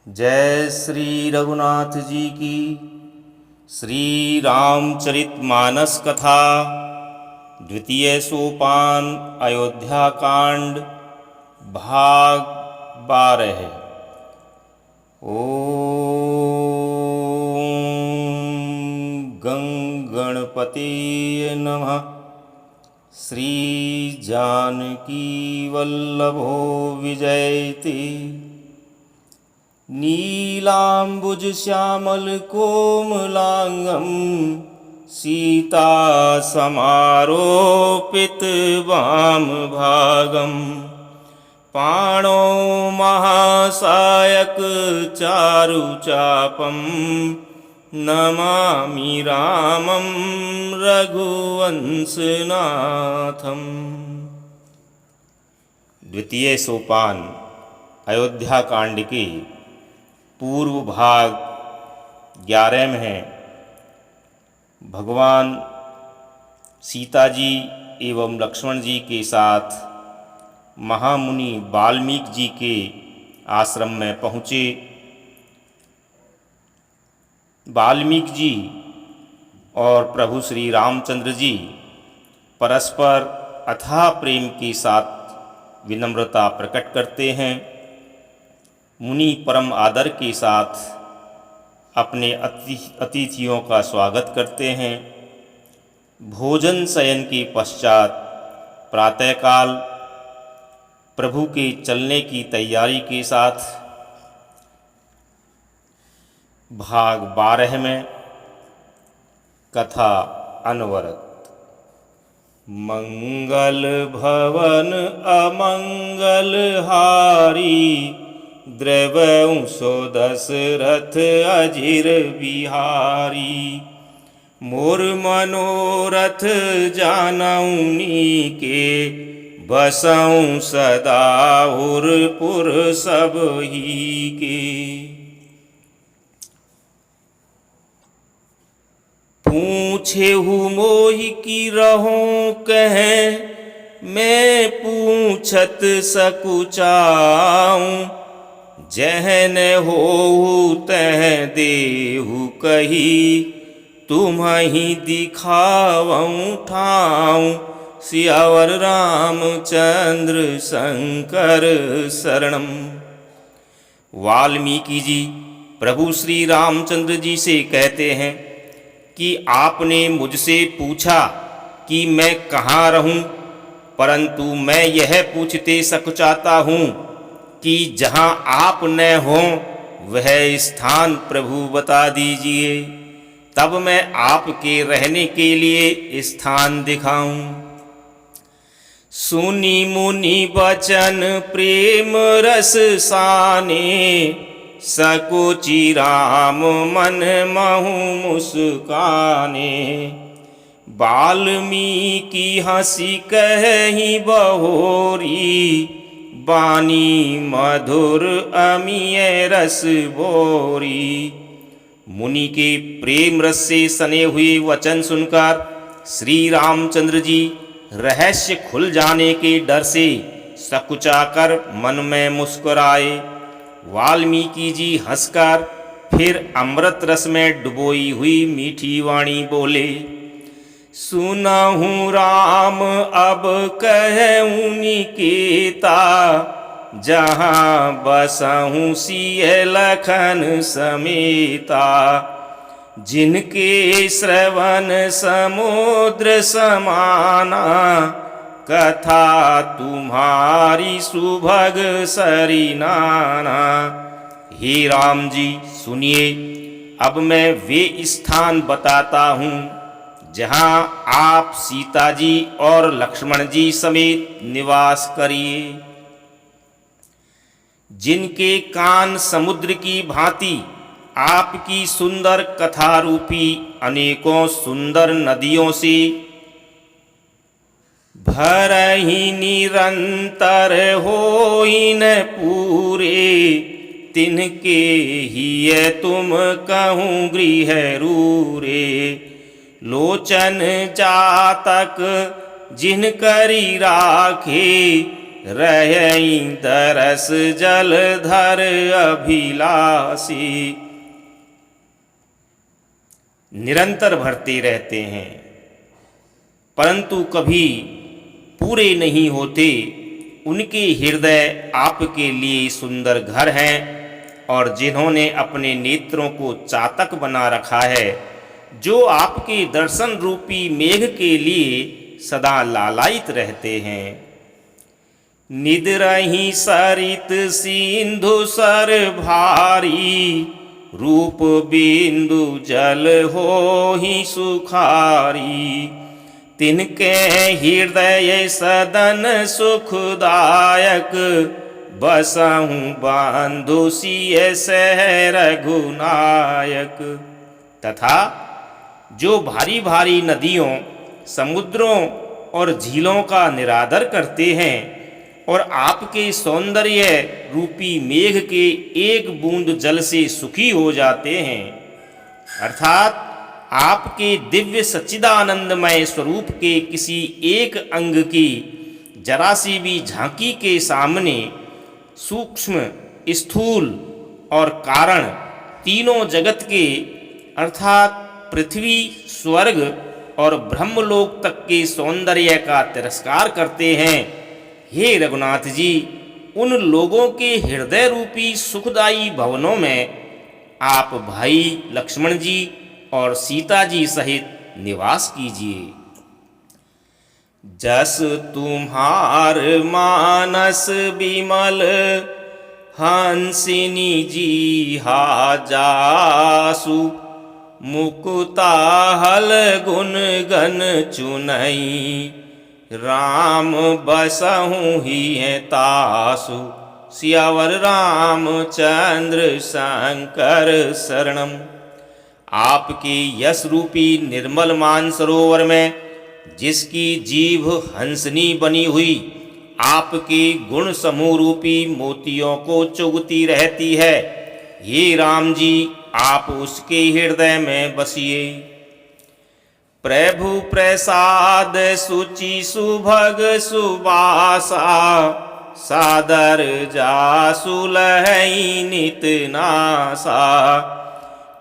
जय श्री रघुनाथ जी की। श्री रामचरितमानस कथा द्वितीय सोपान अयोध्या कांड भाग 12। ओम गणपते नमः। श्री जानकी वल्लभो विजयते। नीलाम्बुज श्यामल कोमलांगं सीता समारोपित वाम भागं पाणौ महासायक चारुचापं नमामि रामं रघुवंशनाथम्। द्वितीय सोपान अयोध्या कांड की पूर्व भाग 11 में है। भगवान सीता जी एवं लक्ष्मण जी के साथ महामुनि वाल्मीकि जी के आश्रम में पहुँचे। वाल्मीकि जी और प्रभु श्री रामचंद्र जी परस्पर अथाह प्रेम के साथ विनम्रता प्रकट करते हैं। मुनि परम आदर के साथ अपने अतिथियों का स्वागत करते हैं। भोजन शयन के पश्चात प्रातःकाल प्रभु के चलने की तैयारी के साथ भाग 12 में कथा अनवरत। मंगल भवन अमंगल हारी द्रवंशो दशरथ अजिर बिहारी। मोर मनोरथ जानौनी के बसऊँ सदा उरपुर सब ही के। पूछे हूँ मोहि की रहों कहें मैं पूछत सकुचाऊँ। जहन हो तह देहु कही तुम्हि दिखावऊँ ठाऊँ। सियावर रामचंद्र शंकर शरणम। वाल्मीकि जी प्रभु श्री रामचंद्र जी से कहते हैं कि आपने मुझसे पूछा कि मैं कहाँ रहूं, परंतु मैं यह पूछते सकुचाता हूँ कि जहाँ आप न हों वह स्थान प्रभु बता दीजिए, तब मैं आपके रहने के लिए स्थान दिखाऊं। सुनी मुनि बचन प्रेम रस साने सकुचि राम मन महु मुस्काने। वाल्मीकि हंसी कहि बहोरी बानी मधुर अमिय रस बोरी। मुनि के प्रेम रस से सने हुए वचन सुनकर श्री रामचंद्र जी रहस्य खुल जाने के डर से सकुचाकर मन में मुस्कुराए। वाल्मीकि जी हंसकर फिर अमृत रस में डुबोई हुई मीठी वाणी बोले। सुनहूँ राम अब कहूँ निकेता जहाँ बसहूँ सिय लखन समेता। जिनके श्रवण समुद्र समाना कथा तुम्हारी सुभग सरिनाना। हे राम जी सुनिए, अब मैं वे स्थान बताता हूँ जहाँ आप सीता जी और लक्ष्मण जी समेत निवास करिए। जिनके कान समुद्र की भांति आपकी सुंदर कथा रूपी अनेकों सुंदर नदियों से भरहि निरंतर होइन पूरे। तिनके हिय तुम कहूँ गृह रूरे। लोचन जातक जिन करी राखे रहई दरस जलधर अभिलाषी। निरंतर भरते रहते हैं परंतु कभी पूरे नहीं होते। उनके हृदय आपके लिए सुंदर घर हैं और जिन्होंने अपने नेत्रों को चातक बना रखा है, जो आपके दर्शन रूपी मेघ के लिए सदा लालायित रहते हैं। निद्रहि सरित सिंधु सर भारी, रूप बिंदु जल होहि सुखारी। तिनके हृदय सदन सुखदायक, बसहु बांधु सिय सह रघुनायक। तथा जो भारी भारी नदियों, समुद्रों और झीलों का निरादर करते हैं और आपके सौंदर्य रूपी मेघ के एक बूंद जल से सुखी हो जाते हैं, अर्थात आपके दिव्य सच्चिदानंदमय स्वरूप के किसी एक अंग की जरा सी भी झांकी के सामने सूक्ष्म, स्थूल और कारण तीनों जगत के अर्थात पृथ्वी, स्वर्ग और ब्रह्मलोक तक के सौंदर्य का तिरस्कार करते हैं। हे रघुनाथ जी, उन लोगों के हृदय रूपी सुखदायी भवनों में आप भाई लक्ष्मण जी और सीता जी सहित निवास कीजिए। जस तुम्हार मानस विमल, हंसिनी जी हा जासु। मुकुता हल गुण गन चुनई, राम बसहु ही है तासु। सियावर रामचंद्र शंकर शरणम। आपके यश रूपी निर्मल मानसरोवर में जिसकी जीभ हंसनी बनी हुई आपके गुण समूह रूपी मोतियों को चुगती रहती है, हे राम जी आप उसके हृदय में बसिए। प्रभु प्रसाद सुचि सुभग सुबासा, सादर जासु लहई नित नासा।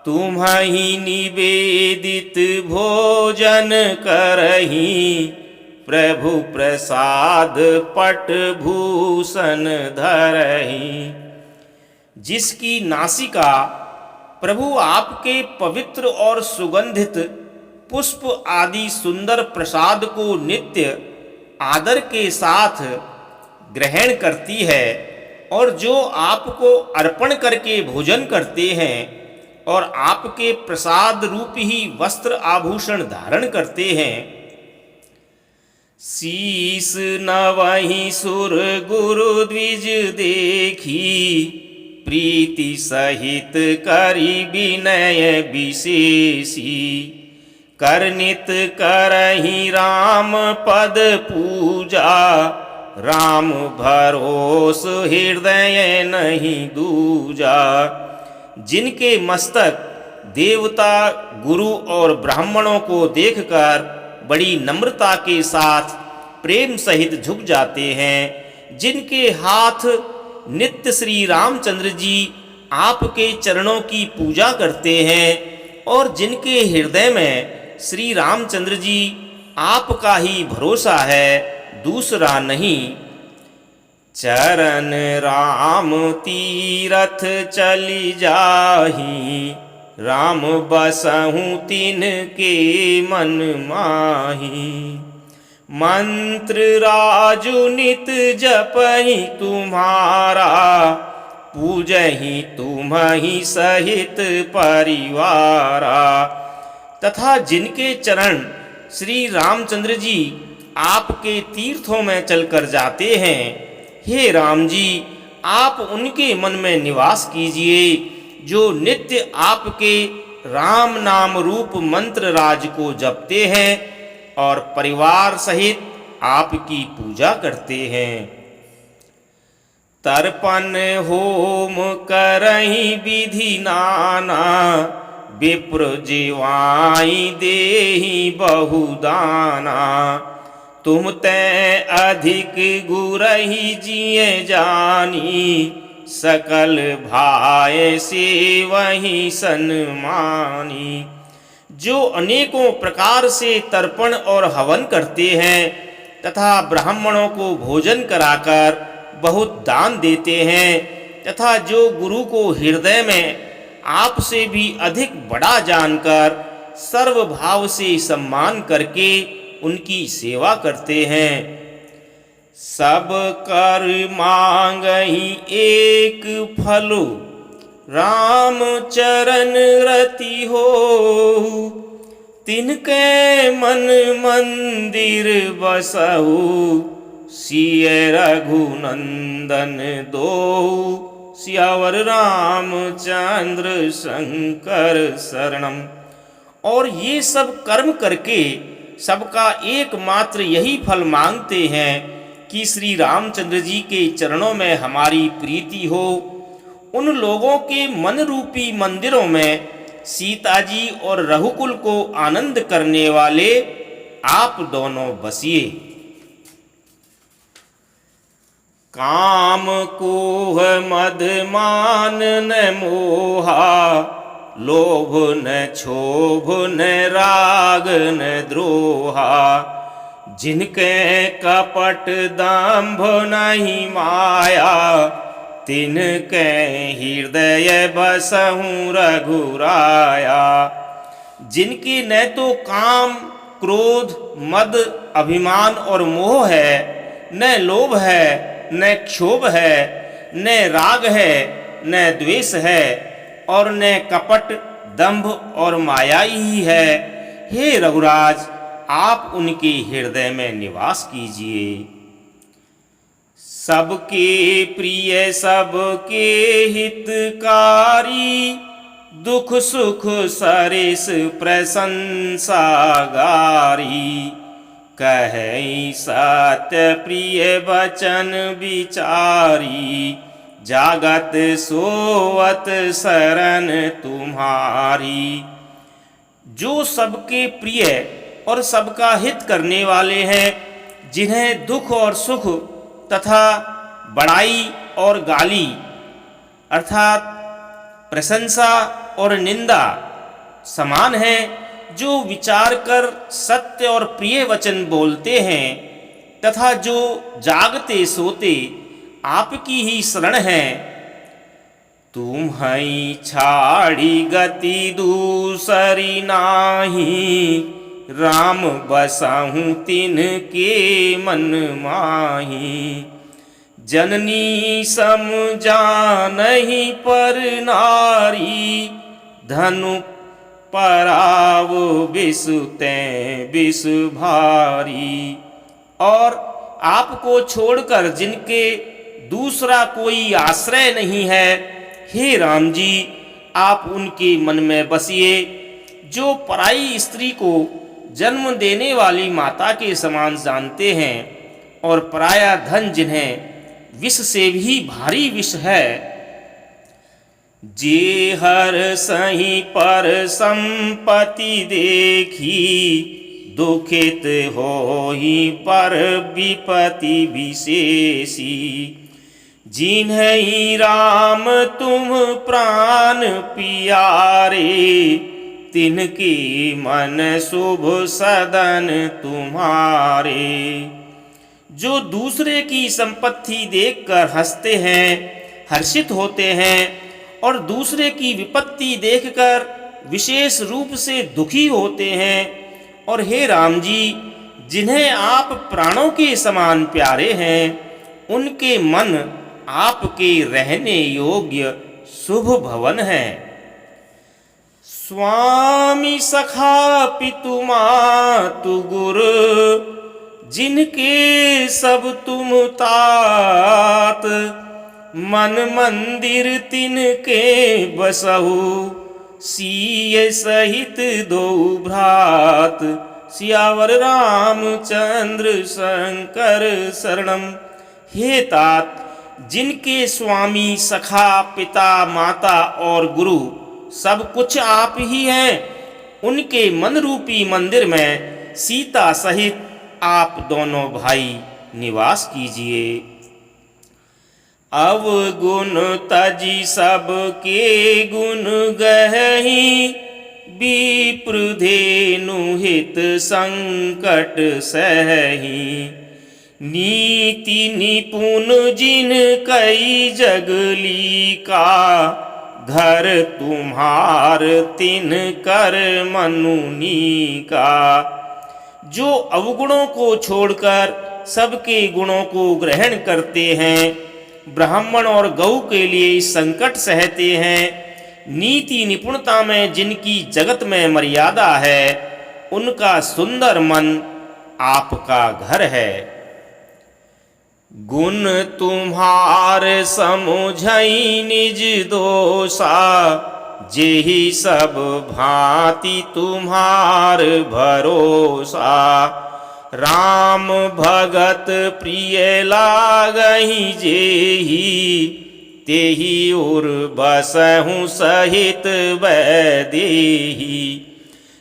तुम्हि निवेदित भोजन करही, प्रभु प्रसाद पट भूषण धरही। जिसकी नासिका प्रभु आपके पवित्र और सुगंधित पुष्प आदि सुंदर प्रसाद को नित्य आदर के साथ ग्रहण करती है और जो आपको अर्पण करके भोजन करते हैं और आपके प्रसाद रूप ही वस्त्र आभूषण धारण करते हैं, शीस नवहि सुर गुरु द्विज देखी। प्रीति सहित करी विनय विशेषी, करनित करहि राम पद पूजा। राम भरोस हृदय नहीं दूजा। जिनके मस्तक देवता, गुरु और ब्राह्मणों को देखकर बड़ी नम्रता के साथ प्रेम सहित झुक जाते हैं, जिनके हाथ नित्य श्री रामचंद्र जी आपके चरणों की पूजा करते हैं और जिनके हृदय में श्री रामचंद्र जी आपका ही भरोसा है, दूसरा नहीं। चरण राम तीरथ चली जाही, राम बसहु तिन के मन माही। मंत्र राजु नित जपहि तुम्हारा, पूजहि तुम्हि सहित परिवारा। तथा जिनके चरण श्री रामचंद्र जी आपके तीर्थों में चलकर जाते हैं, हे राम जी आप उनके मन में निवास कीजिए, जो नित्य आपके राम नाम रूप मंत्र राज को जपते हैं और परिवार सहित आपकी पूजा करते हैं। तर्पण होम करहि विधि नाना, विप्र जीवाई देहि बहुदाना। तुम तै अधिक गुरही जिए जानी, सकल भाय से वही सन्मानी। जो अनेकों प्रकार से तर्पण और हवन करते हैं तथा ब्राह्मणों को भोजन कराकर बहुत दान देते हैं, तथा जो गुरु को हृदय में आपसे भी अधिक बड़ा जानकर सर्वभाव से सम्मान करके उनकी सेवा करते हैं। सब कर मांगहि एक फलो, राम चरण रति हो। तिनके मन मंदिर बसहु, सिय रघुनंदन दो। सियावर रामचंद्र शंकर शरणम। और ये सब कर्म करके सबका एकमात्र यही फल मांगते हैं कि श्री रामचंद्र जी के चरणों में हमारी प्रीति हो। उन लोगों के मन रूपी मंदिरों में सीता जी और रघुकुल को आनंद करने वाले आप दोनों बसिए। काम कोह मद मान न मोहा, लोभ न क्षोभ न राग न द्रोहा। जिनके कपट दंभ नहीं माया, तिनके हृदय बसहु रघुराया। जिनके न तो काम क्रोध मद अभिमान और मोह है, न लोभ है, न क्षोभ है, न राग है, न द्वेष है, और न कपट दंभ और माया ही है। हे रघुराज, आप उनके हृदय में निवास कीजिए। सबके प्रिय सबके हितकारी, दुख सुख सरिस प्रशंसा गारी। कहे सत्य प्रिय वचन विचारी, जागत सोवत शरण तुम्हारी। जो सबके प्रिय और सबका हित करने वाले हैं, जिन्हें दुख और सुख तथा बड़ाई और गाली अर्थात प्रशंसा और निंदा समान है, जो विचार कर सत्य और प्रिय वचन बोलते हैं, तथा जो जागते सोते आपकी ही शरण है। तुम्हई छाड़ी गति दूसरी नाही, राम बसाहूँ तिनके मन माही। जननी सम जानहि पर नारी, धनु पराव विषु तैं विषु भारी। और आपको छोड़कर जिनके दूसरा कोई आश्रय नहीं है, हे राम जी, आप उनके मन में बसिए। जो पराई स्त्री को जन्म देने वाली माता के समान जानते हैं, और पराया धन जिन्हें विष से भी भारी विष है। जे हर सही पर संपत्ति देखी, दुखित होहि पर विपत्ति विशेषी। जिन्हि राम तुम प्राण पियारे, तिनके मन शुभ सदन तुम्हारे। जो दूसरे की संपत्ति देखकर हंसते हैं, हर्षित होते हैं, और दूसरे की विपत्ति देखकर विशेष रूप से दुखी होते हैं, और हे राम जी, जिन्हें आप प्राणों के समान प्यारे हैं, उनके मन आपके रहने योग्य शुभ भवन है। स्वामी सखा पितु मातु गुरु, जिनके सब तुम तात। मन मंदिर तिनके बसहु, सीय सहित दो भ्रात। सियावर रामचंद्र शंकर शरणम। हे तात, जिनके स्वामी सखा पिता माता और गुरु सब कुछ आप ही हैं, उनके मन रूपी मंदिर में सीता सहित आप दोनों भाई निवास कीजिए। अवगुण तजी सबके गुण गहहि, विप्रधेनु हित संकट सहहि। नीति निपुण जिन कई जगली का, घर तुम्हार तिन कर मनुनी का। जो अवगुणों को छोड़कर सबके गुणों को ग्रहण करते हैं, ब्राह्मण और गौ के लिए संकट सहते हैं, नीति निपुणता में जिनकी जगत में मर्यादा है, उनका सुंदर मन आपका घर है। गुण तुम्हार समुझई निज दोषा, जेहि सब भांति तुम्हार भरोसा। राम भगत प्रिय लागहि जेहि, तेहि उर बसहु सहित वैदेही।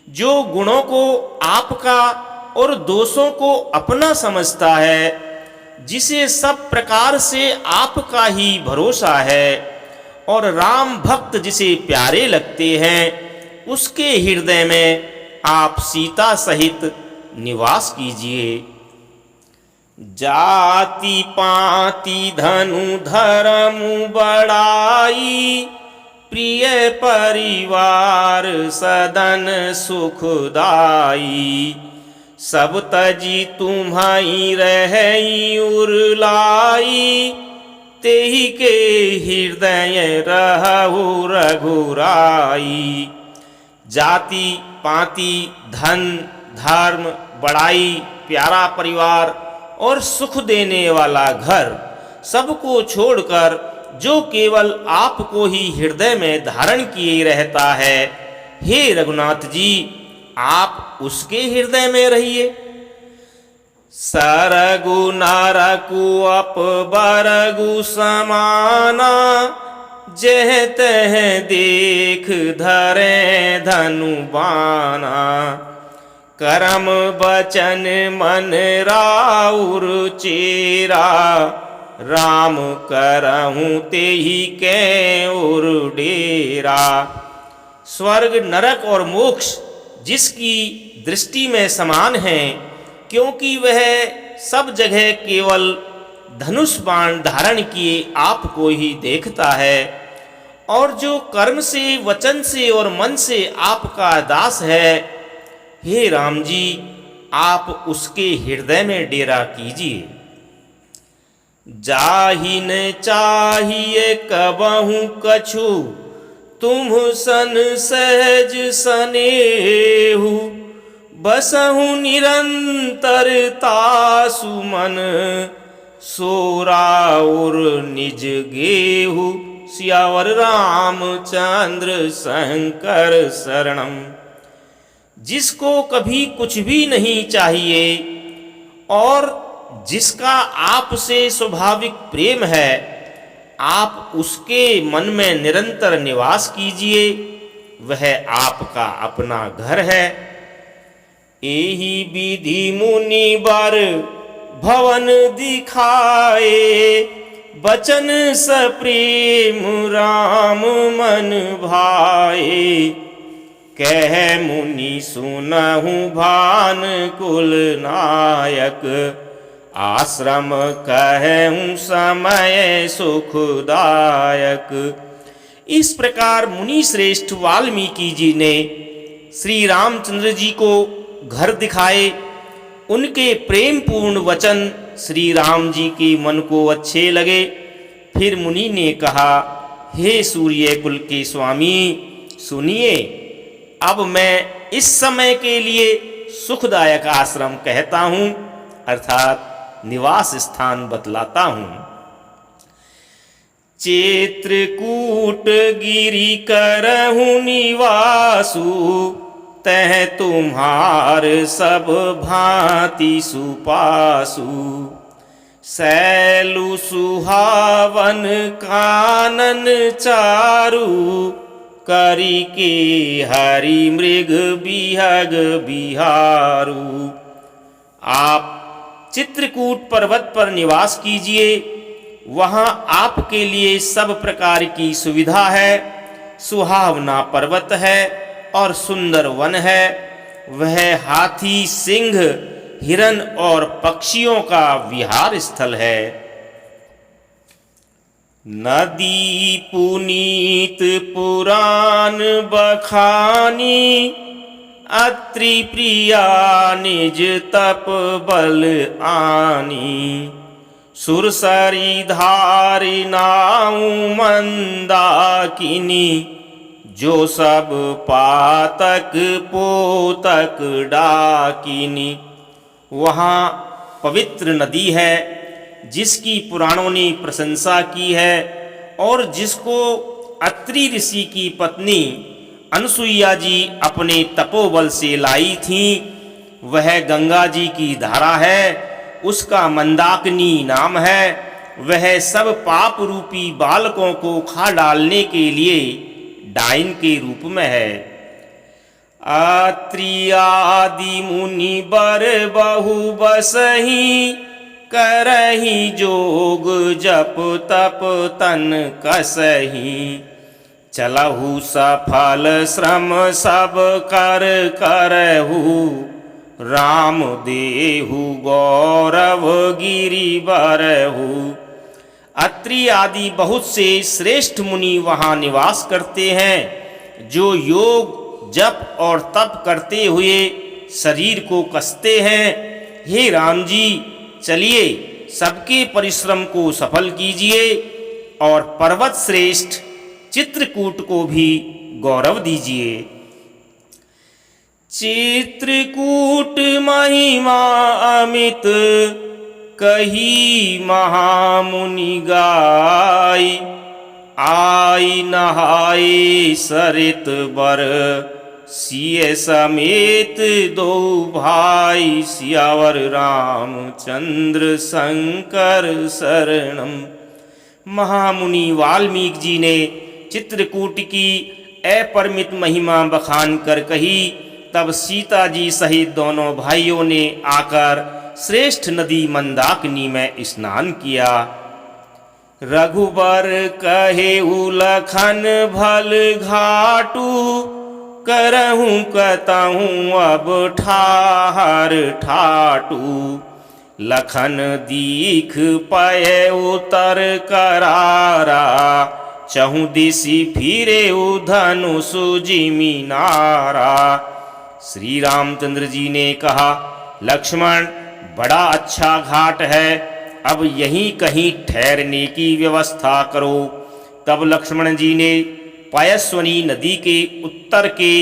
जो गुणों को आपका और दोषों को अपना समझता है, जिसे सब प्रकार से आपका ही भरोसा है, और राम भक्त जिसे प्यारे लगते हैं, उसके हृदय में आप सीता सहित निवास कीजिए। जाति पाति धनु धर्म बड़ाई, प्रिय परिवार सदन सुखदाई। सब तजी तुम्हारी रही उरलाई, तेहि के हृदय रहु रघुराई। जाति पाति धन धर्म बड़ाई, प्यारा परिवार और सुख देने वाला घर, सबको छोड़कर जो केवल आपको ही हृदय में धारण किए रहता है, हे रघुनाथ जी, आप उसके हृदय में रहिए। सरगु नरकु अपबरगु समाना, जह तह देख धरे धनु बाना। करम बचन मन राउर चेरा, राम करहूँ तेहि के उर डेरा। स्वर्ग नरक और मोक्ष जिसकी दृष्टि में समान है, क्योंकि वह सब जगह केवल धनुष बाण धारण किए आपको ही देखता है। और जो कर्म से वचन से और मन से आपका दास है, हे राम जी, आप उसके हृदय में डेरा कीजिए। जाहि न चाहिए कबहु कछु, तुम सन सहज सनेहु। बसहु निरंतरता सुमन, सोराउर निज गेहु। सियावर रामचंद्र शंकर शरणम। जिसको कभी कुछ भी नहीं चाहिए और जिसका आपसे स्वाभाविक प्रेम है, आप उसके मन में निरंतर निवास कीजिए, वह आपका अपना घर है। एहि विधि मुनि बर भवन दिखाए, बचन सप्रेम राम मन भाए। कह मुनि सुनहु भान कुल नायक, आश्रम कहूँ समय सुखदायक। इस प्रकार मुनि श्रेष्ठ वाल्मीकि जी ने श्री रामचंद्र जी को घर दिखाए। उनके प्रेम पूर्ण वचन श्री राम जी के मन को अच्छे लगे। फिर मुनि ने कहा, हे सूर्य कुल के स्वामी, सुनिए, अब मैं इस समय के लिए सुखदायक आश्रम कहता हूँ, अर्थात निवास स्थान बतलाता हूँ। चित्रकूट गिरि करहु निवासु, तह तुम्हार सब भांति सुपासु। सैलु सुहावन कानन चारु, करी के हरि मृग बिहग बिहारू। आप चित्रकूट पर्वत पर निवास कीजिए। वहाँ आपके लिए सब प्रकार की सुविधा है। सुहावना पर्वत है और सुंदर वन है। वह हाथी, सिंह, हिरन और पक्षियों का विहार स्थल है। नदी पुनीत पुराण बखानी, अत्रि प्रिया निज तप बल आनी। सुरसरी धारि नाउ मंदाकिनी, जो सब पातक पोतक डाकिनी। वहाँ पवित्र नदी है जिसकी पुराणों ने प्रशंसा की है और जिसको अत्रि ऋषि की पत्नी अनसुईया जी अपने तपोबल से लाई थी। वह गंगा जी की धारा है, उसका मंदाकिनी नाम है। वह सब पाप रूपी बालकों को खा डालने के लिए डाइन के रूप में है। अत्रि आदि मुनि बर बहु बसही, करही जोग जप तप तन कसही। चलहु सफल श्रम सब कर करहु, राम देहु गौरव गिरि बरहु। अत्रि आदि बहुत से श्रेष्ठ मुनि वहाँ निवास करते हैं, जो योग जप और तप करते हुए शरीर को कसते हैं। हे राम जी, चलिए सबके परिश्रम को सफल कीजिए और पर्वत श्रेष्ठ चित्रकूट को भी गौरव दीजिए। चित्रकूट महिमा अमित, कही महामुनि गाय। आई नहाए सरित बर, सिय समेत दो भाई। सियावर रामचंद्र शंकर शरणम। महामुनि वाल्मीकि जी ने चित्रकूट की अपरिमित महिमा बखान कर कही। तब सीता जी सहित दोनों भाइयों ने आकर श्रेष्ठ नदी मंदाकिनी में स्नान किया। रघुबर कहे लखन भल घाटू, करहूँ कतहूँ अब ठाहर ठाटू। लखन दीख पय उतर करारा, चहु दिशि फिरे धनुष जिमीनारा। श्री रामचंद्र जी ने कहा, लक्ष्मण बड़ा अच्छा घाट है, अब यहीं कहीं ठहरने की व्यवस्था करो। तब लक्ष्मण जी ने पयस्विनी नदी के उत्तर के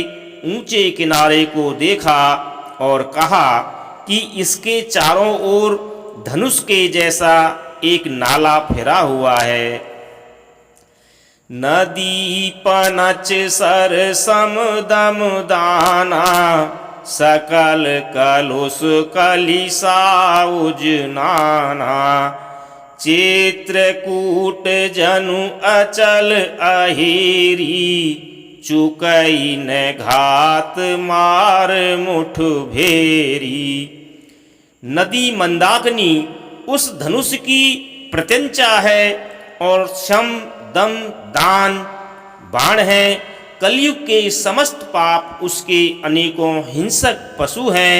ऊंचे किनारे को देखा और कहा कि इसके चारों ओर धनुष के जैसा एक नाला फिरा हुआ है। नदी पनच सर सम दम दाना, सकल कलुष कलिसा उजनाना। चित्रकूट जनु अचल अहेरी, चुकई न घात मार मुठ भेरी। नदी मंदाकिनी उस धनुष की प्रत्यंचा है और शम दम दान बाण है। कलयुग के समस्त पाप उसके अनेकों हिंसक पशु हैं।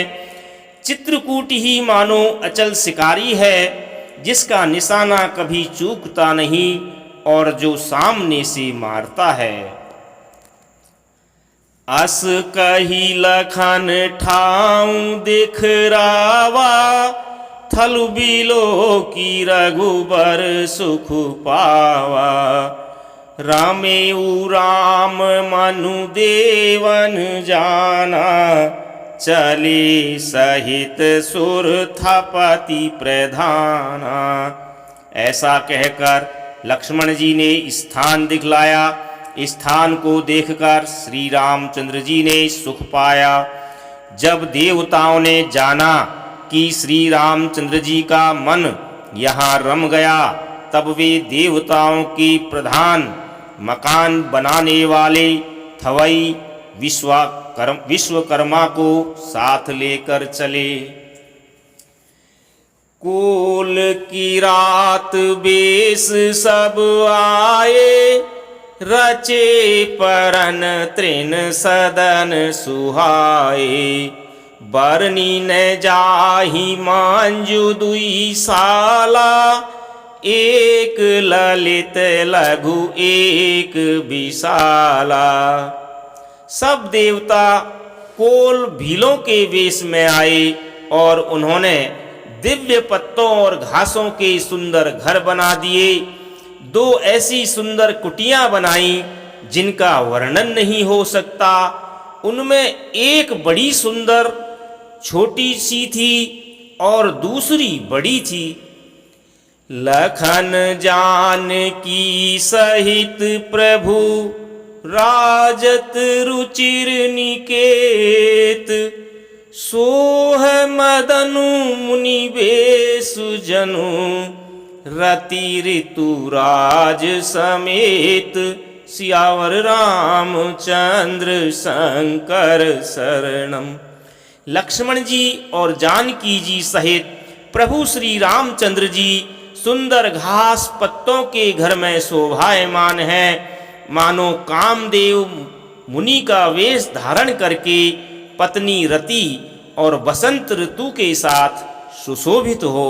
चित्रकूट ही मानो अचल शिकारी है, जिसका निशाना कभी चूकता नहीं और जो सामने से मारता है। अस कही लखन ठाऊं दिखरावा, थल बिलो की रघुबर सुख पावा। रामेउ राम मनु देवन जाना, चले सहित सुर थापति प्रधाना। ऐसा कहकर लक्ष्मण जी ने स्थान दिखलाया। स्थान को देखकर श्री रामचंद्र जी ने सुख पाया। जब देवताओं ने जाना कि श्री रामचंद्र जी का मन यहाँ रम गया, तब वे देवताओं की प्रधान मकान बनाने वाले थवई विश्वकर्मा को साथ लेकर चले। कोल की रात बेस सब आए, रचे परन तृण सदन सुहाए। बरनी न जाहि मांजु दुई साला, एक ललित लघु एक विशाला। सब देवता कोल भीलों के वेश में आए और उन्होंने दिव्य पत्तों और घासों के सुंदर घर बना दिए। दो ऐसी सुंदर कुटियां बनाई जिनका वर्णन नहीं हो सकता। उनमें एक बड़ी सुंदर छोटी सी थी और दूसरी बड़ी थी। लखन जानकी सहित प्रभु, राजत रुचिर निकेत। सोह मदनु मुनि बेसु जनु, रति ऋतुराज समेत। सियावर रामचंद्र शंकर शरणम। लक्ष्मण जी और जानकी जी सहित प्रभु श्री रामचंद्र जी सुंदर घास पत्तों के घर में शोभायमान हैं, मानो कामदेव मुनि का वेश धारण करके पत्नी रति और बसंत ऋतु के साथ सुशोभित हो।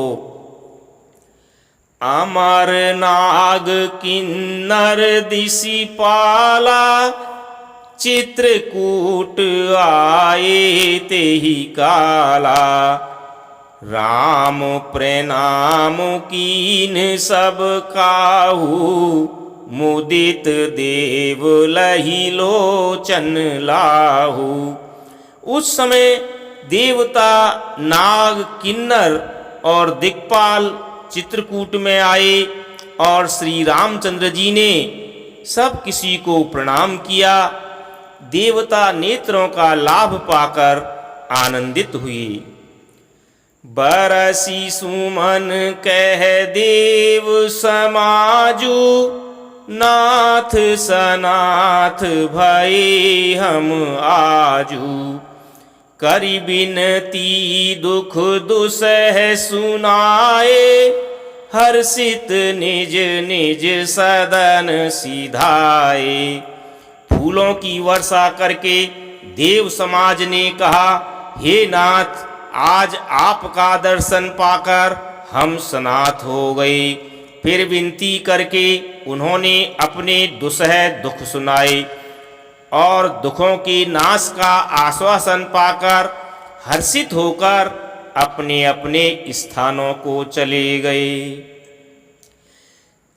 अमर नाग किन्नर दिशिपाला, चित्रकूट आए तेहि काला। राम प्रणाम कीन सब काहू, मुदित देव लहि लोचन लाहू। उस समय देवता नाग किन्नर और दिक्पाल चित्रकूट में आए और श्री रामचंद्र जी ने सब किसी को प्रणाम किया। देवता नेत्रों का लाभ पाकर आनंदित हुए। बरसी सुमन कह देव समाजू, नाथ सनाथ भये हम आजू। करि बिनती दुख दुसह सुनाए, हर्षित निज निज सदन सिधाए। फूलों की वर्षा करके देव समाज ने कहा, हे नाथ, आज आपका दर्शन पाकर हम सनाथ हो गए। फिर विनती करके उन्होंने अपने दुसह दुख सुनाए और दुखों के नाश का आश्वासन पाकर हर्षित होकर अपने अपने स्थानों को चले गए।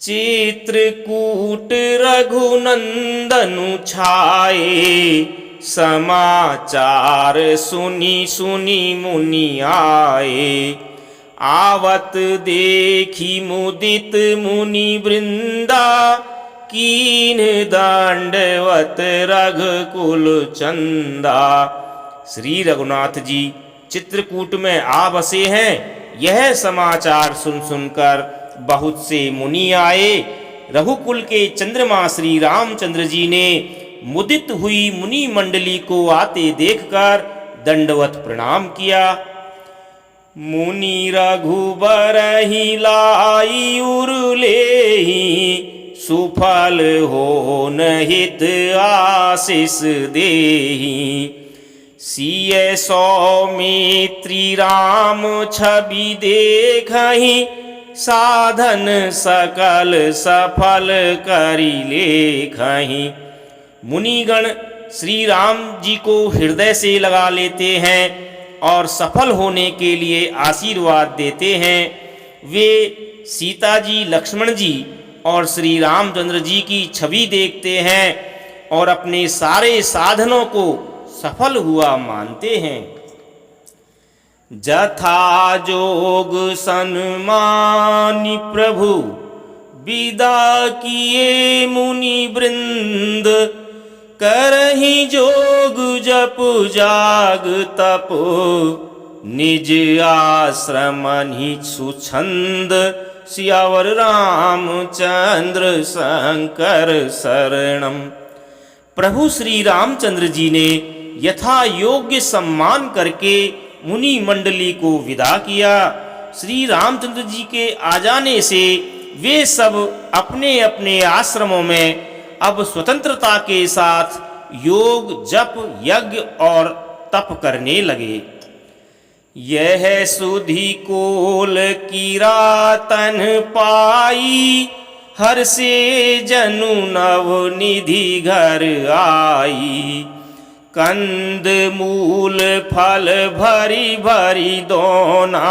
चित्रकूट रघुनंदनु छाए, समाचार सुनी सुनी मुनि आए। आवत देखी मुदित मुनि वृंदा, कीन दंडवत रघुकुल चंदा। श्री रघुनाथ जी चित्रकूट में आ बसे हैं, यह समाचार सुन सुनकर बहुत से मुनि आए। रघुकुल के चंद्रमा श्री रामचंद्र जी ने मुदित हुई मुनि मंडली को आते देखकर दंडवत प्रणाम किया। मुनि रघुबर ही लाई उरलेहि, सुफल हो हित आशीष देहि। सिय सौमित्री राम छवि देखहि, साधन सकल सफल करि लेखहि। मुनिगण श्री राम जी को हृदय से लगा लेते हैं और सफल होने के लिए आशीर्वाद देते हैं। वे सीता जी, लक्ष्मण जी और श्री रामचंद्र जी की छवि देखते हैं और अपने सारे साधनों को सफल हुआ मानते हैं। जथा जोग सन्मानि प्रभु, विदा किए मुनि वृंद। करहि जोग जप जाग तप, निज आश्रम सुछंद। सियावर रामचंद्र शंकर शरणम। प्रभु श्री रामचंद्र जी ने यथा योग्य सम्मान करके मुनि मंडली को विदा किया। श्री रामचंद्र जी के आ जाने से वे सब अपने अपने आश्रमों में अब स्वतंत्रता के साथ योग, जप, यज्ञ और तप करने लगे। यह सुधि कोल किरातन पाई, हर से जनु नव निधि घर आई। कंद मूल फल भरी भरी दोना,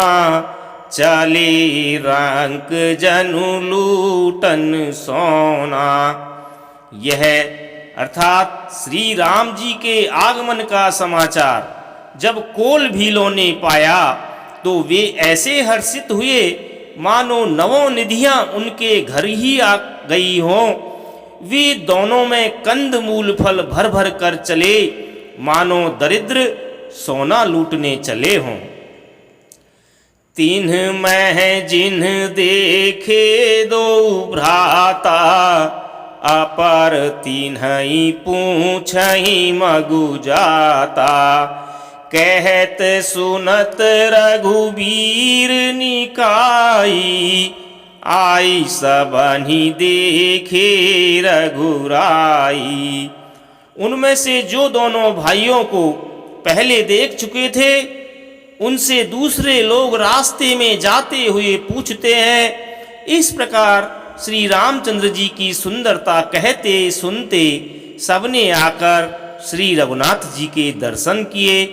चले रंक जनु लूटन सोना। यह अर्थात श्री राम जी के आगमन का समाचार जब कोल भीलों ने पाया तो वे ऐसे हर्षित हुए मानो नवों निधियां उनके घर ही आ गई हों। वे दोनों में कंद मूल फल भर भर कर चले मानो दरिद्र सोना लूटने चले हों। तिन्ह मैं जिन्ह देखे दो भ्राता, अपर तिन्हि पूछहि मगु जाता। कहत सुनत रघुबीर निकाई, आई सबनि देखे रघुराई। उनमें से जो दोनों भाइयों को पहले देख चुके थे, उनसे दूसरे लोग रास्ते में जाते हुए पूछते हैं। इस प्रकार श्री रामचंद्र जी की सुंदरता कहते सुनते सबने आकर श्री रघुनाथ जी के दर्शन किए।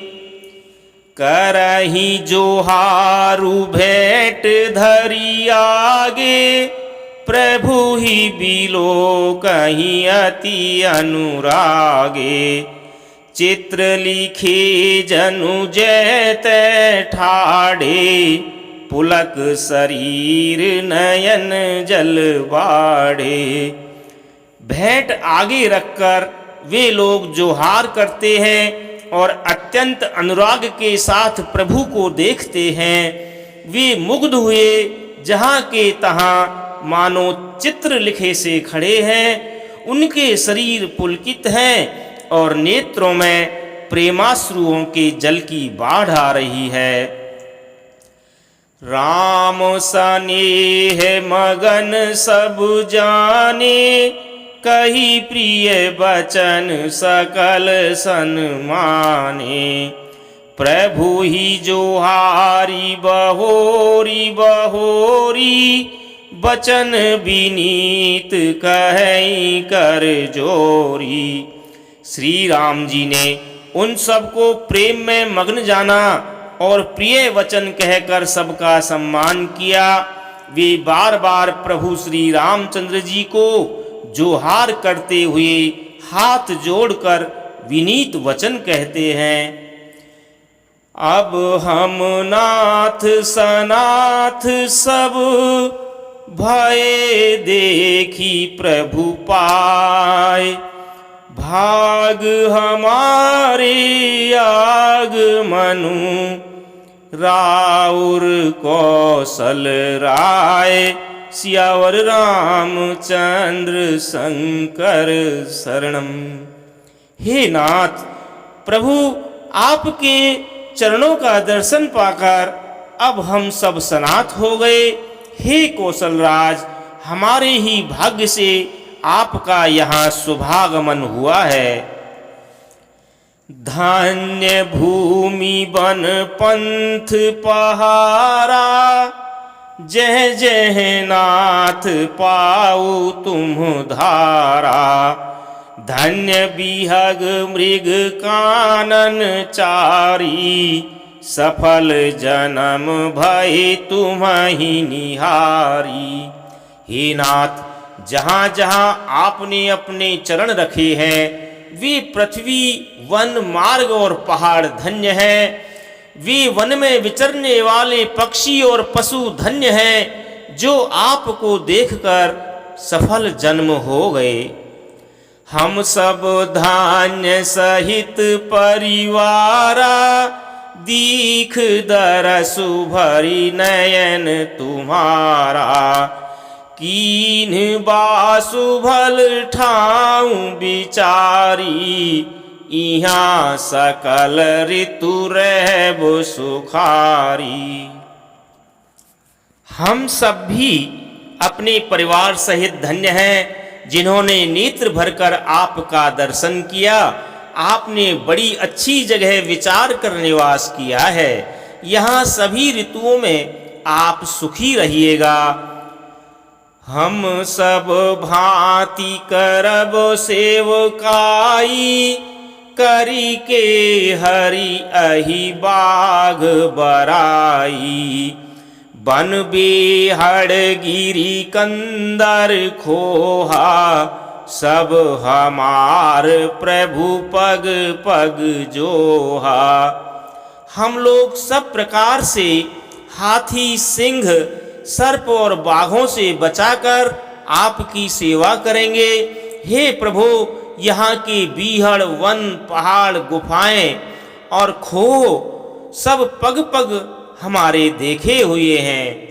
करही जोहारु भेंट धरी आगे, प्रभु ही बिलो कहीं अति अनुरागे। चित्र लिखे जनु जैते ठाड़े, पुलक शरीर नयन जल बाढ़े। भेंट आगे रखकर वे लोग जोहार करते हैं और अत्यंत अनुराग के साथ प्रभु को देखते हैं। वे मुग्ध हुए जहाँ के तहाँ मानो चित्र लिखे से खड़े हैं। उनके शरीर पुलकित हैं और नेत्रों में प्रेमाश्रुओं के जल की बाढ़ आ रही है। राम सनेह मगन सब जाने, कही प्रिय बचन सकल सन्माने। प्रभु ही जोहारी बहोरी बहोरी, बचन विनीत कहीं कर जोरी। श्री राम जी ने उन सबको प्रेम में मग्न जाना और प्रिय वचन कहकर सबका सम्मान किया। वे बार बार प्रभु श्री रामचंद्र जी को जोहार करते हुए हाथ जोड़कर विनीत वचन कहते हैं। अब हम नाथ सनाथ सब, भय देखी प्रभु पाए। भाग हमारे आगमनु, राउर कौशल राय। सियावर रामचंद्र शंकर शरणम। हे नाथ, प्रभु आपके चरणों का दर्शन पाकर अब हम सब सनाथ हो गए। हे कौशल राज, हमारे ही भाग्य से आपका यहाँ शुभागमन हुआ है। धान्य भूमि वन पंथ पहारा, जय जय नाथ पाऊ तुम धारा। धन्य बिहग मृग कानन चारी, सफल जन्म भय तुम्हि निहारी। हे नाथ, जहाँ जहाँ आपने अपने चरण रखे हैं, वे पृथ्वी, वन, मार्ग और पहाड़ धन्य हैं। वे वन में विचरने वाले पक्षी और पशु धन्य हैं, जो आपको देखकर सफल जन्म हो गए। हम सब धान्य सहित परिवारा, दीख दरसु भरी नयन तुम्हारा। कीन बासु भल ठाऊं बिचारी, इहाँ सकल ऋतु रहब सुखारी। हम सब भी अपने परिवार सहित धन्य हैं जिन्होंने नेत्र भरकर आपका दर्शन किया। आपने बड़ी अच्छी जगह विचार कर निवास किया है। यहाँ सभी ऋतुओं में आप सुखी रहिएगा। हम सब भांति करब सेवकाई, करी के हरि अहि बाघ बराई। बन बेहड़ गिरी कंदर खोहा, सब हमार प्रभु पग पग जोहा। हम लोग सब प्रकार से हाथी, सिंह, सर्प और बाघों से बचाकर आपकी सेवा करेंगे। हे प्रभु, यहाँ के बीहड़, वन, पहाड़, गुफाएं और खो सब पग पग हमारे देखे हुए हैं।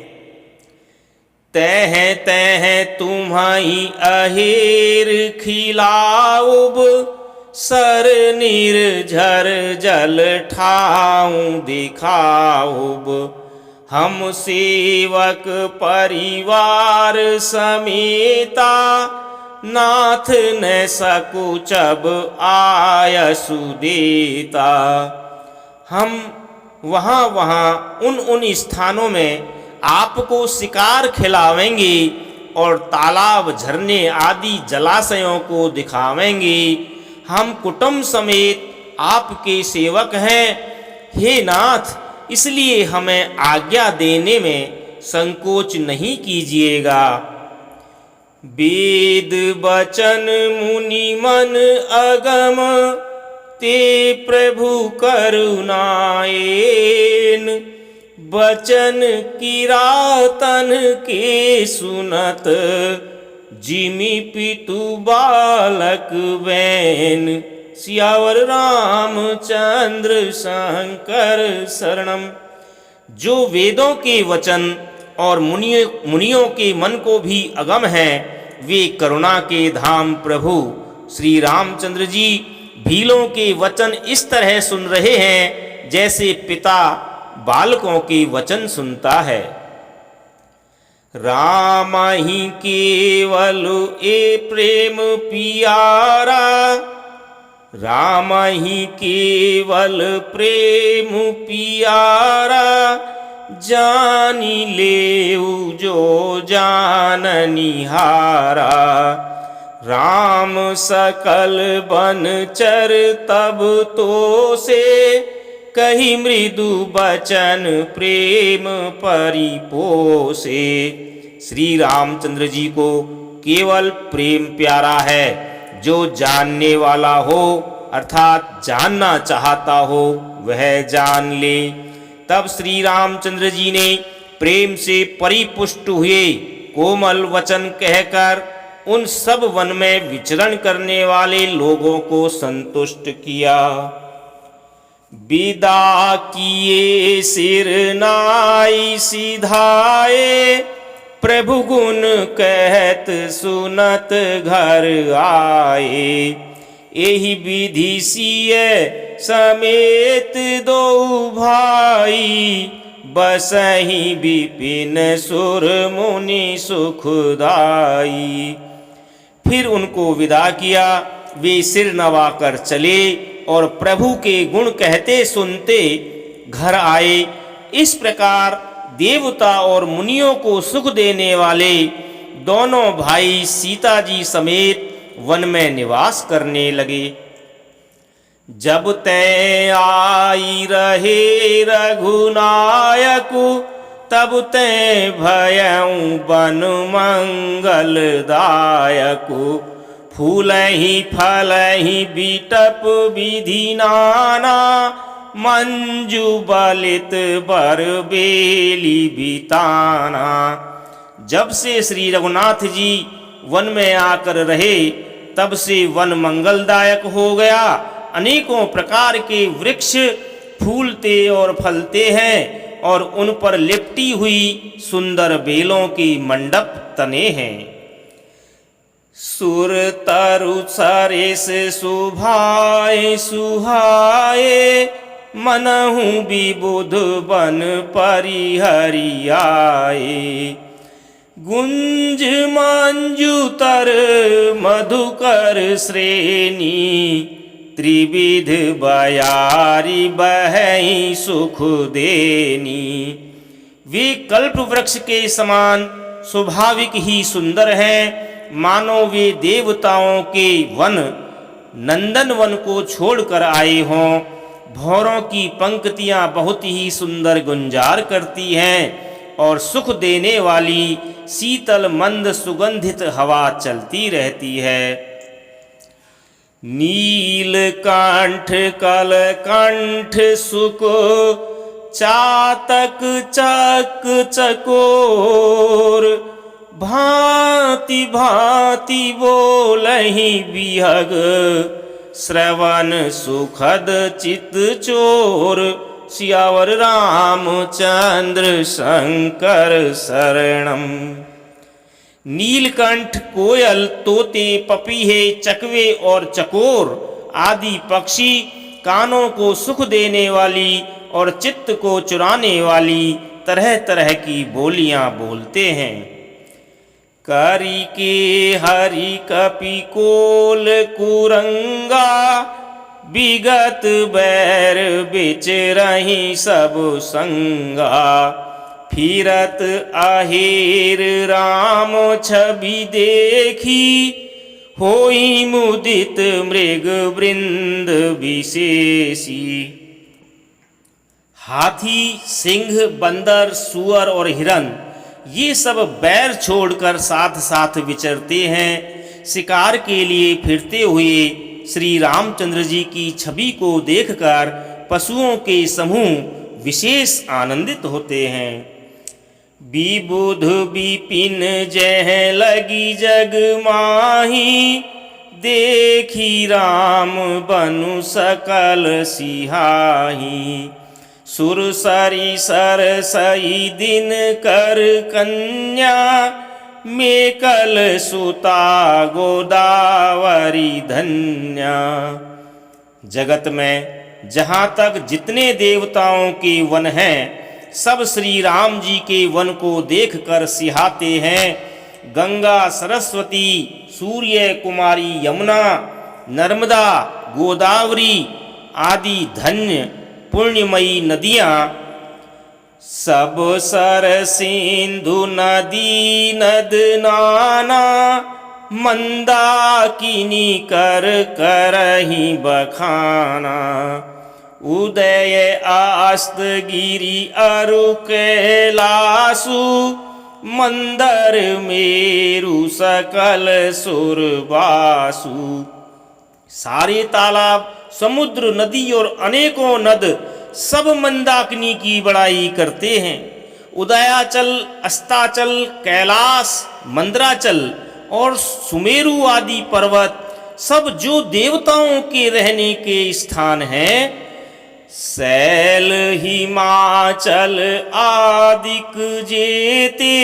तह तुम्हारी अहेर खिलाऊब, सर निर्झर जल ठाऊं दिखाऊब। हम सेवक परिवार समेता, नाथ न सकुचब आयसु देता। हम वहाँ उन स्थानों में आपको शिकार खिलावेंगे और तालाब, झरने आदि जलाशयों को दिखावेंगे। हम कुटुंब समेत आपके सेवक हैं। हे नाथ, इसलिए हमें आज्ञा देने में संकोच नहीं कीजिएगा। वेद वचन मुनि मन अगम, ते प्रभु करुणाएन। बचन किरातन के सुनत, जिमि पितु बालक वैन। सियावर रामचंद्र शंकर शरणम। जो वेदों के वचन और मुनियों के मन को भी अगम हैं, वे करुणा के धाम प्रभु श्री रामचंद्र जी भीलों के वचन इस तरह सुन रहे हैं जैसे पिता बालकों के वचन सुनता है। राम ही केवल ए प्रेम पियारा, राम ही केवल प्रेम पियारा। जानी लेऊ जो जाननिहारा, राम सकल बनचर तब तो से। कही मृदु बचन प्रेम परिपोसे। श्री रामचंद्र जी को केवल प्रेम प्यारा है। जो जानने वाला हो अर्थात जानना चाहता हो वह जान ले। तब श्री रामचंद्र जी ने प्रेम से परिपुष्ट हुए कोमल वचन कहकर उन सब वन में विचरण करने वाले लोगों को संतुष्ट किया। विदा किए सिर नाई सिधाए, प्रभु गुण कहत सुनत घर आए। एहि विधि सिय समेत दो भाई, बसहि विपिन सुर मुनि सुखदाई। फिर उनको विदा किया। वे सिर नवाकर चले और प्रभु के गुण कहते सुनते घर आए। इस प्रकार देवता और मुनियों को सुख देने वाले दोनों भाई सीता जी समेत वन में निवास करने लगे। जब तै आई रहे रघुनायकु, तब तै भयउ बन मंगलदायकु। फूलहि फलहि बिटप विधि नाना, मंजू बलित बर बेली बिताना। जब से श्री रघुनाथ जी वन में आकर रहे तब से वन मंगलदायक हो गया। अनेकों प्रकार के वृक्ष फूलते और फलते हैं और उन पर लिपटी हुई सुंदर बेलों की मंडप तने हैं। सुर तरु सरेस सुभाए सुहाए, मनहु विबुध बन परिहरियाए। गुंज मंजूतर मधुकर श्रेणी, त्रिविध बयारी बहई सुख देनी। वे कल्प वृक्ष के समान स्वाभाविक ही सुंदर हैं, मानो वे देवताओं के वन नंदन वन को छोड़कर आए हों। भौरों की पंक्तियां बहुत ही सुंदर गुंजार करती हैं और सुख देने वाली शीतल मंद सुगंधित हवा चलती रहती है। नीलकंठ कलकंठ सुख चातक चक चकोर, भांति भांति बोलहि बिहग, श्रवण सुखद चित चोर। सियावर रामचंद्र शंकर शरणम। नीलकंठ, कोयल, तोते, पपीहे, चकवे और चकोर आदि पक्षी कानों को सुख देने वाली और चित्त को चुराने वाली तरह तरह की बोलियां बोलते हैं। करी के हरि कपि कोल कुरंगा, विगत बैर बिच रही सब संगा। फिरत अहेर राम छवि देखी, होई मुदित मृग वृंद विशेषी। हाथी, सिंह, बंदर, सुअर और हिरन ये सब बैर छोड़कर साथ साथ विचरते हैं। शिकार के लिए फिरते हुए श्री रामचंद्र जी की छवि को देखकर पशुओं के समूह विशेष आनंदित होते हैं। विबुध विपिन जह लगी जग माही, देखी राम बनु सकल सिहाही। सुरसरी सरसई दिन कर कन्या, मेकल सुता गोदावरी धन्या। जगत में जहाँ तक जितने देवताओं के वन हैं, सब श्री राम जी के वन को देखकर सिहाते हैं। गंगा, सरस्वती, सूर्य कुमारी, यमुना, नर्मदा, गोदावरी आदि धन्य पुण्यमयी नदियाँ, सब सर सिंधु नदी नद नाना। मंदाकिनी कर करही बखाना, उदय आस्त गिरि अरु कैलासु। मंदर मेरु सकल सुरबासु। सारे तालाब, समुद्र, नदी और अनेकों नद सब मंदाकिनी की बड़ाई करते हैं। उदयाचल, अस्ताचल, कैलाश, मंदराचल और सुमेरु आदि पर्वत सब जो देवताओं के रहने के स्थान हैं, शैल हिमाचल आदिक जेते।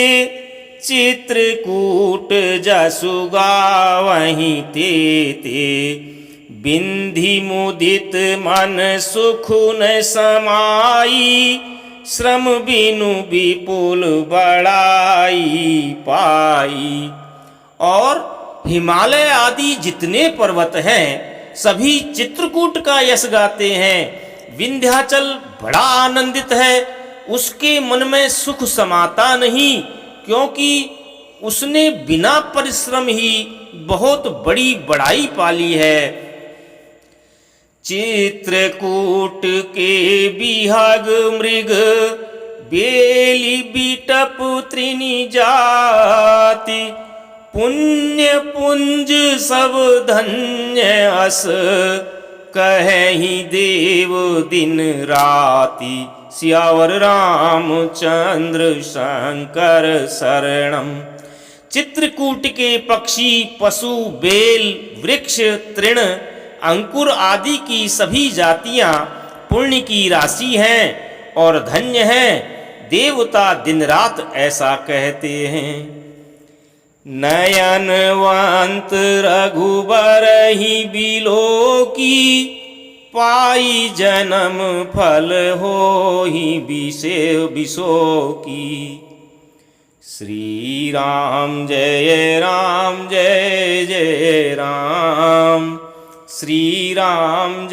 चित्रकूट जसु गावहीं तेते। बिंधि मुदित मन सुख न समाई। श्रम बिनु विपुल बड़ाई पाई। और हिमालय आदि जितने पर्वत हैं सभी चित्रकूट का यश गाते हैं। विंध्याचल बड़ा आनंदित है, उसके मन में सुख समाता नहीं, क्योंकि उसने बिना परिश्रम ही बहुत बड़ी बड़ाई पाली है। चित्रकूट के बिहग मृग बेली बिटप त्रिनी जाति। पुण्य पुंज सब धन्य अस कहि देव दिन राति। सियावर रामचंद्र शंकर शरणम। चित्रकूट के पक्षी, पशु, बेल, वृक्ष, तृण, अंकुर आदि की सभी जातियां पुण्य की राशि हैं और धन्य हैं। देवता दिन रात ऐसा कहते हैं। नयनवंत रघुबर ही बिलो की पाई जन्म फल होहि विषो की। श्री राम जय जय राम, श्री राम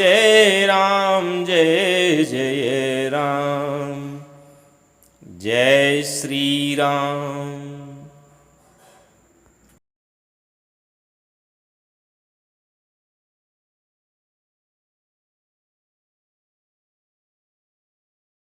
जय जय राम, जय श्री राम।